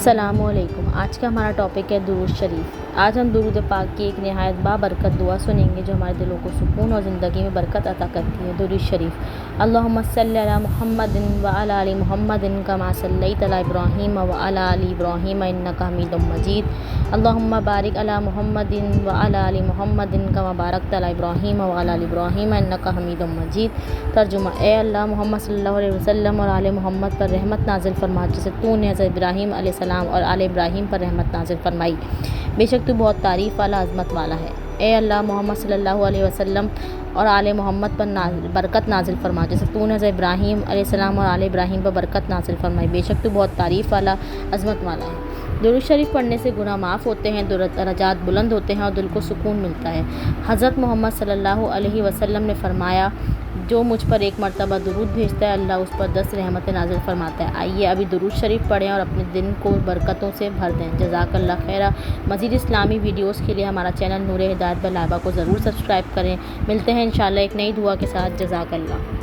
السلام علیکم۔ آج کا ہمارا ٹاپک ہے درود شریف۔ آج ہم درود پاک کی ایک نہایت بابرکت دعا سنیں گے جو ہمارے دلوں کو سکون اور زندگی میں برکت عطا کرتی ہے۔ درود شریف۔ اللہم صلی علی محمد وعلی آل محمد کما صلیت علی ابراہیم وعلی آل ابراہیم انک حمید مجید۔ اللہم بارک علی محمد وعلی آل محمد کما بارکت علی ابراہیم وعلی آل ابراہیم انک حمید مجید۔ ترجمہ: اے اللہ، محمد صلی اللہ علیہ وسلم اور آل محمد پر رحمت نازل فرما جیسے تو نے حضرت ابراہیم علیہ السلام اور آل ابراہیم پر رحمت نازل فرمائی۔ بے شک تو بہت تعریف والا، عظمت والا ہے۔ اے اللہ، محمد صلی اللہ علیہ وسلم اور آل محمد پر برکت نازل فرما جیسے تو نے حضرت ابراہیم علیہ السلام اور آل ابراہیم پر برکت نازل فرمائی۔ بے شک تو بہت تعریف والا، عظمت والا ہے۔ درود شریف پڑھنے سے گناہ معاف ہوتے ہیں، درجات بلند ہوتے ہیں اور دل کو سکون ملتا ہے۔ حضرت محمد صلی اللہ علیہ وسلم نے فرمایا، جو مجھ پر ایک مرتبہ درود بھیجتا ہے اللہ اس پر 10 رحمتیں نازل فرماتا ہے۔ آئیے ابھی درود شریف پڑھیں اور اپنے دن کو برکتوں سے بھر دیں۔ جزاک اللہ خیرہ۔ مزید اسلامی ویڈیوز کے لیے ہمارا چینل نور ہدایت بائی لائبہ کو ضرور سبسکرائب کریں۔ ملتے ہیں انشاءاللہ ایک نئی دعا کے ساتھ۔ جزاک اللہ۔